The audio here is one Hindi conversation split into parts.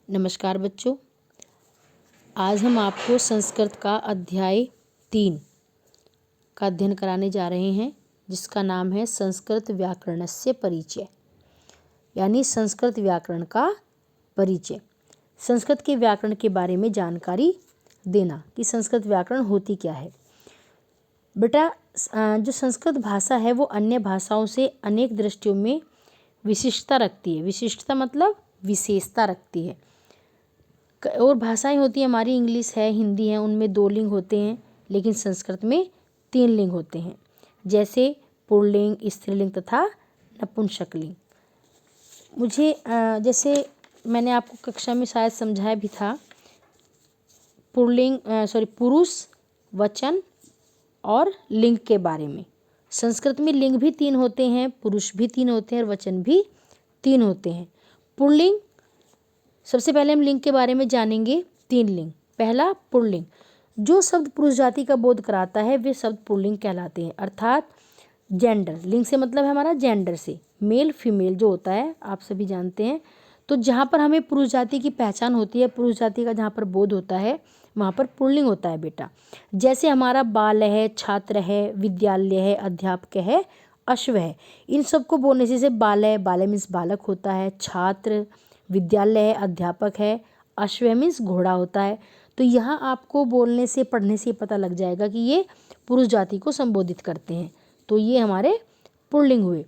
नमस्कार बच्चों, आज हम आपको संस्कृत का अध्याय 3 का अध्ययन कराने जा रहे हैं, जिसका नाम है संस्कृत व्याकरणस्य परिचय, यानी संस्कृत व्याकरण का परिचय। संस्कृत के व्याकरण के बारे में जानकारी देना कि संस्कृत व्याकरण होती क्या है। बेटा, जो संस्कृत भाषा है वो अन्य भाषाओं से अनेक दृष्टियों में विशिष्टता रखती है। विशिष्टता मतलब विशेषता रखती है। और भाषाएं होती हैं हमारी, इंग्लिश है, हिंदी है, उनमें 2 लिंग होते हैं, लेकिन संस्कृत में 3 लिंग होते हैं, जैसे पुल्लिंग, स्त्रीलिंग तथा नपुंसकलिंग। मुझे जैसे मैंने आपको कक्षा में शायद समझाया भी था, पुरुष, वचन और लिंग के बारे में। संस्कृत में लिंग भी 3 होते हैं, पुरुष भी 3 होते हैं और वचन भी 3 होते हैं। पुल्लिंग, सबसे पहले हम लिंग के बारे में जानेंगे। 3 लिंग। पहला पुल्लिंग, जो शब्द पुरुष जाति का बोध कराता है वे शब्द पुल्लिंग कहलाते हैं, अर्थात जेंडर। लिंग से मतलब है हमारा जेंडर से, मेल फीमेल जो होता है आप सभी जानते हैं। तो जहाँ पर हमें पुरुष जाति की पहचान होती है, पुरुष जाति का जहाँ पर बोध होता है, वहाँ पर पुल्लिंग होता है बेटा। जैसे हमारा बाल है, छात्र है, विद्यालय है, अध्यापक है, अश्व है। इन सबको बोलने से बाल है, बाल मीन्स बालक होता है, छात्र, विद्यालय है, अध्यापक है, अश्व मीन्स घोड़ा होता है। तो यहाँ आपको बोलने से पढ़ने से पता लग जाएगा कि ये पुरुष जाति को संबोधित करते हैं। तो ये हमारे पुल्लिंग हुए।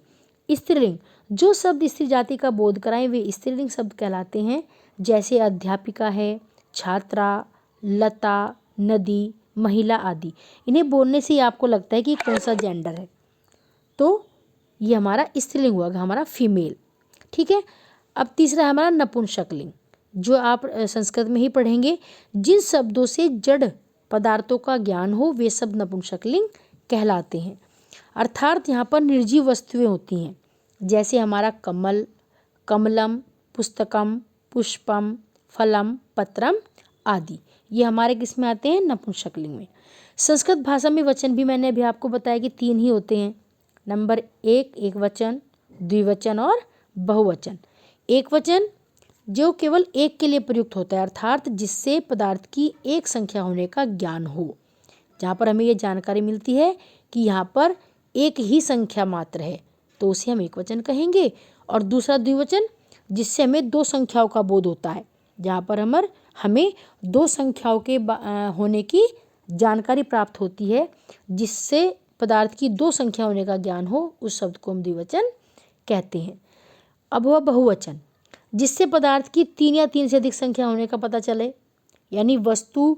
स्त्रीलिंग, जो शब्द स्त्री जाति का बोध कराएं वे स्त्रीलिंग शब्द कहलाते हैं, जैसे अध्यापिका है, छात्रा, लता, नदी, महिला आदि। इन्हें बोलने से आपको लगता है कि कौन सा जेंडर है, तो ये हमारा स्त्रीलिंग हुआ, हमारा फीमेल। ठीक है। अब तीसरा है हमारा नपुंसकलिंग, जो आप संस्कृत में ही पढ़ेंगे। जिन शब्दों से जड़ पदार्थों का ज्ञान हो वे शब्द नपुंसकलिंग कहलाते हैं, अर्थात यहाँ पर निर्जीव वस्तुएं होती हैं, जैसे हमारा कमल, कमलम, पुस्तकम, पुष्पम, फलम, पत्रम आदि। ये हमारे किस में आते हैं? नपुंसकलिंग में। संस्कृत भाषा में वचन भी मैंने अभी आपको बताया कि 3 ही होते हैं। नंबर 1 एक वचन, द्विवचन और बहुवचन। एक वचन जो केवल एक के लिए प्रयुक्त होता है, अर्थात जिससे पदार्थ की एक संख्या होने का ज्ञान हो। जहाँ पर हमें ये जानकारी मिलती है कि यहाँ पर एक ही संख्या मात्र है, तो उसे हम एक वचन कहेंगे। और दूसरा द्विवचन, जिससे हमें 2 संख्याओं का बोध होता है, जहाँ पर हमें 2 संख्याओं के होने की जानकारी प्राप्त होती है, जिससे पदार्थ की 2 संख्या होने का ज्ञान हो, उस शब्द को हम द्विवचन कहते हैं। अब हुआ बहुवचन, जिससे पदार्थ की 3 या 3 से अधिक संख्या होने का पता चले, यानी वस्तु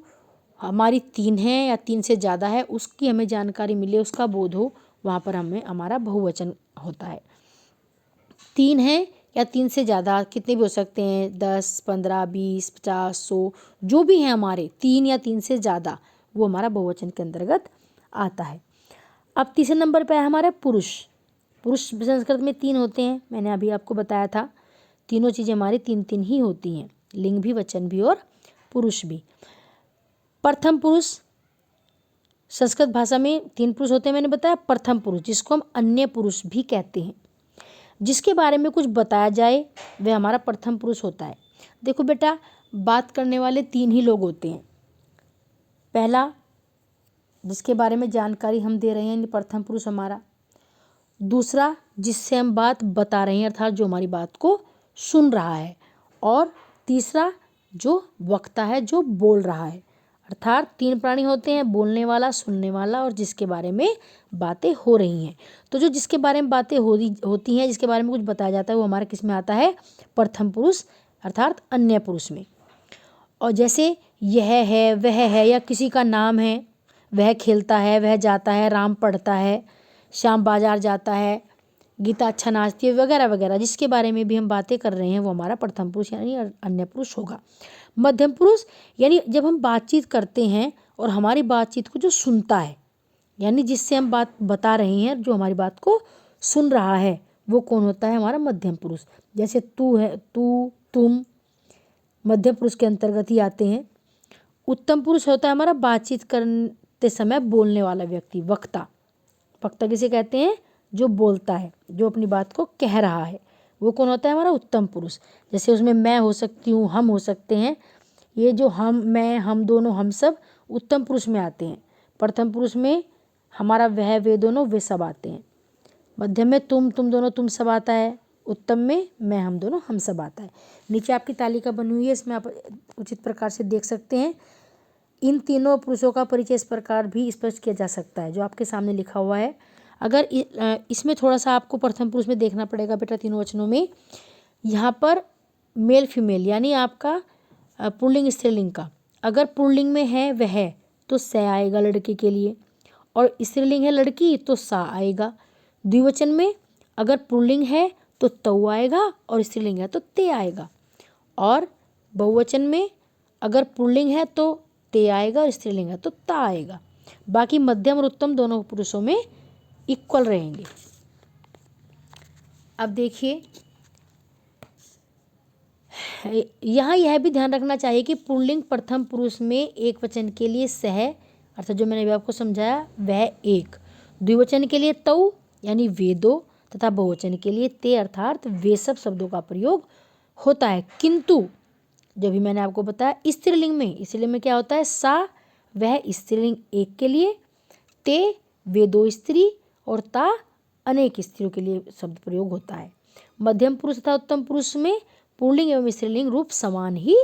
हमारी 3 है या 3 से ज़्यादा है, उसकी हमें जानकारी मिले, उसका बोध हो, वहाँ पर हमारा बहुवचन होता है। 3 है या 3 से ज़्यादा, कितने भी हो सकते हैं, 10, 15, 20, 50, 100, जो भी हैं हमारे 3 या 3 से ज़्यादा, वो हमारा बहुवचन के अंतर्गत आता है। अब तीसरे नंबर पर है हमारा पुरुष। पुरुष संस्कृत में 3 होते हैं, मैंने अभी आपको बताया था। तीनों चीज़ें हमारी 3 ही होती हैं, लिंग भी, वचन भी और पुरुष भी। प्रथम पुरुष, संस्कृत भाषा में 3 पुरुष होते हैं, मैंने बताया। प्रथम पुरुष, जिसको हम अन्य पुरुष भी कहते हैं, जिसके बारे में कुछ बताया जाए, वह हमारा प्रथम पुरुष होता है। देखो बेटा, बात करने वाले 3 ही लोग होते हैं। पहला, जिसके बारे में जानकारी हम दे रहे हैं, प्रथम पुरुष हमारा। दूसरा, जिससे हम बात बता रहे हैं, अर्थात जो हमारी बात को सुन रहा है। और तीसरा, जो वक्ता है, जो बोल रहा है। अर्थात 3 प्राणी होते हैं, बोलने वाला, सुनने वाला और जिसके बारे में बातें हो रही हैं। तो जो जिसके बारे में बातें होती हैं, जिसके बारे में कुछ बताया जाता है, वो हमारे किस में आता है? प्रथम पुरुष, अर्थात अन्य पुरुष में। और जैसे यह है, वह है, या किसी का नाम है, वह खेलता है, वह जाता है, राम पढ़ता है, श्याम बाजार जाता है, गीता अच्छा नाचती है, वगैरह वगैरह, जिसके बारे में भी हम बातें कर रहे हैं, वो हमारा प्रथम पुरुष यानी अन्य पुरुष होगा। मध्यम पुरुष, यानी जब हम बातचीत करते हैं और हमारी बातचीत को जो सुनता है, यानी जिससे हम बात बता रहे हैं, जो हमारी बात को सुन रहा है, वो कौन होता है? हमारा मध्यम पुरुष। जैसे तू है, तू, तुम, मध्यम पुरुष के अंतर्गत ही आते हैं। उत्तम पुरुष होता है हमारा बातचीत करते समय बोलने वाला व्यक्ति, वक्ता। वक्ता किसे कहते हैं? जो बोलता है, जो अपनी बात को कह रहा है, वो कौन होता है? हमारा उत्तम पुरुष। जैसे उसमें मैं हो सकती हूँ, हम हो सकते हैं। ये जो हम, मैं, हम दोनों, हम सब उत्तम पुरुष में आते हैं। प्रथम पुरुष में हमारा वह, वे दोनों, वे सब आते हैं। मध्यम में तुम दोनों, तुम सब आता है। उत्तम में मैं, हम दोनों, हम सब आता है। नीचे आपकी तालिका बनी हुई है, इसमें आप उचित प्रकार से देख सकते हैं। इन तीनों पुरुषों का परिचय इस प्रकार भी स्पष्ट किया जा सकता है जो आपके सामने लिखा हुआ है। अगर इसमें थोड़ा सा आपको प्रथम पुरुष में देखना पड़ेगा बेटा, तीनों वचनों में। यहाँ पर मेल फीमेल यानी आपका पुल्लिंग स्त्रीलिंग का, अगर पुल्लिंग में है वह तो स आएगा लड़के के लिए, और स्त्रीलिंग है लड़की तो सा आएगा। द्विवचन में अगर पुल्लिंग है तो तऊ आएगा और स्त्रीलिंग है तो ते आएगा। और बहुवचन में अगर पुल्लिंग है तो ते आएगा और स्त्रीलिंग है तो ता आएगा। बाकी मध्यम और उत्तम दोनों पुरुषों में इक्वल रहेंगे। अब देखिए, यहाँ यह भी ध्यान रखना चाहिए कि पुल्लिंग प्रथम पुरुष में एक वचन के लिए सह, अर्थात जो मैंने अभी आपको समझाया वह एक, द्विवचन के लिए तऊ यानी वे दो, तथा बहुवचन के लिए ते अर्थात वे सब शब्दों का प्रयोग होता है। किंतु जो भी मैंने आपको बताया स्त्रीलिंग में क्या होता है? सा वह स्त्रीलिंग एक के लिए, ते वे दो स्त्री, और ता अनेक स्त्रियों के लिए शब्द प्रयोग होता है। मध्यम पुरुष तथा उत्तम पुरुष में पुल्लिंग एवं स्त्रीलिंग रूप समान ही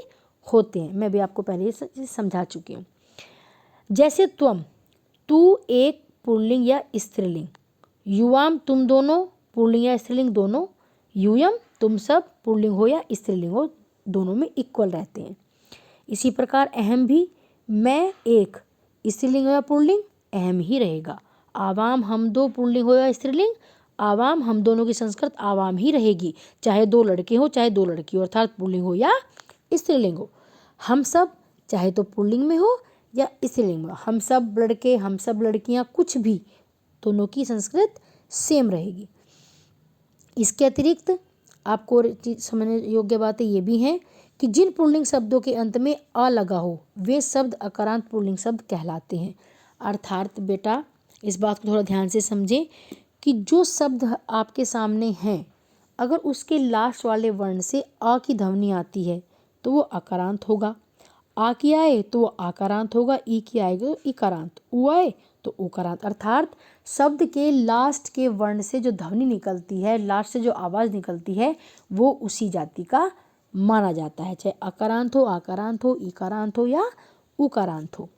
होते हैं। मैं भी आपको पहले ही समझा चुकी हूँ। जैसे त्वम, तू एक पुल्लिंग या स्त्रीलिंग। युवाम तुम दोनों, पुल्लिंग या स्त्रीलिंग दोनों। यूयम तुम सब, पुल्लिंग हो या स्त्रीलिंग हो, दोनों में इक्वल रहते हैं। इसी प्रकार अहम भी, मैं एक स्त्रीलिंग हो या पुल्लिंग, अहम ही रहेगा। आवाम हम दो, पुल्लिंग हो या स्त्रीलिंग, आवाम हम दोनों की संस्कृत आवाम ही रहेगी, चाहे दो लड़के हो चाहे दो लड़की हो, अर्थात पुल्लिंग हो या स्त्रीलिंग हो। हम सब चाहे तो पुल्लिंग में हो या स्त्रीलिंग में, हम सब लड़के, हम सब लड़कियां, कुछ भी, दोनों की संस्कृत सेम रहेगी। इसके अतिरिक्त आपको समझने योग्य बातें ये भी हैं कि जिन पुल्लिंग शब्दों के अंत में अ लगा हो वे शब्द अकारांत पुल्लिंग शब्द कहलाते हैं। अर्थात बेटा इस बात को थोड़ा ध्यान से समझें कि जो शब्द आपके सामने हैं, अगर उसके लास्ट वाले वर्ण से अ की ध्वनि आती है तो वो अकारांत होगा, आ की आए तो वो आकारांत होगा, ई की आएगा तो इकारांत, उ आए तो उकारांत। अर्थात शब्द के लास्ट के वर्ण से जो ध्वनि निकलती है, लास्ट से जो आवाज़ निकलती है, वो उसी जाति का माना जाता है, चाहे अकारांत हो, आकारांत हो, इकारांत हो या उकारांत हो।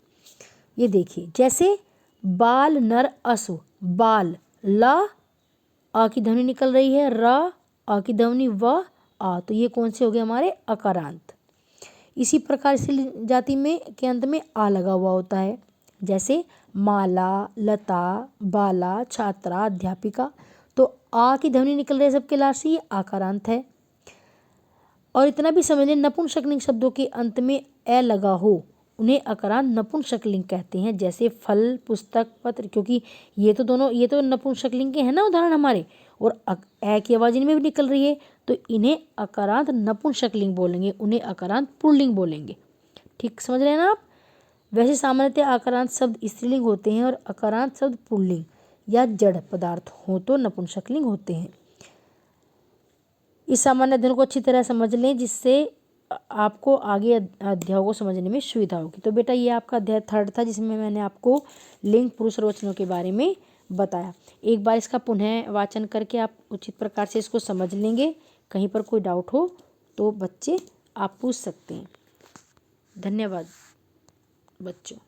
ये देखिए, जैसे बाल नर असु, बाल ला आ की ध्वनि निकल रही है, र आ की ध्वनि व आ, तो ये कौन से हो गए हमारे? अकारांत। इसी प्रकार से जाति में के अंत में आ लगा हुआ होता है, जैसे माला, लता, बाला, छात्रा, अध्यापिका, तो आ की ध्वनि निकल रही है सबके लास्ट से, ये आकारांत है। और इतना भी समझ लें, नपुंसकलिंग शब्दों के अंत में ए लगा हो उन्हें अकारांत नपुंसकलिंग कहते हैं, जैसे फल, पुस्तक, पत्र, क्योंकि ये तो नपुंसकलिंग के हैं ना उदाहरण हमारे, और ए की आवाज़ इनमें भी निकल रही है, तो इन्हें अकारांत नपुंसकलिंग बोलेंगे, उन्हें अकारांत पुल्लिंग बोलेंगे। ठीक समझ रहे हैं ना आप? वैसे सामान्यतः अकारांत शब्द स्त्रीलिंग होते हैं और अकारांत शब्द पुल्लिंग या जड़ पदार्थ हो तो नपुंसकलिंग होते हैं। इस सामान्य अध्ययन को अच्छी तरह समझ लें, जिससे आपको आगे अध्यायों को समझने में सुविधा होगी। तो बेटा ये आपका अध्याय 3 था, जिसमें मैंने आपको लिंग, पुरुष और वचनों के बारे में बताया। एक बार इसका पुनः वाचन करके आप उचित प्रकार से इसको समझ लेंगे। कहीं पर कोई डाउट हो तो बच्चे आप पूछ सकते हैं। धन्यवाद बच्चों।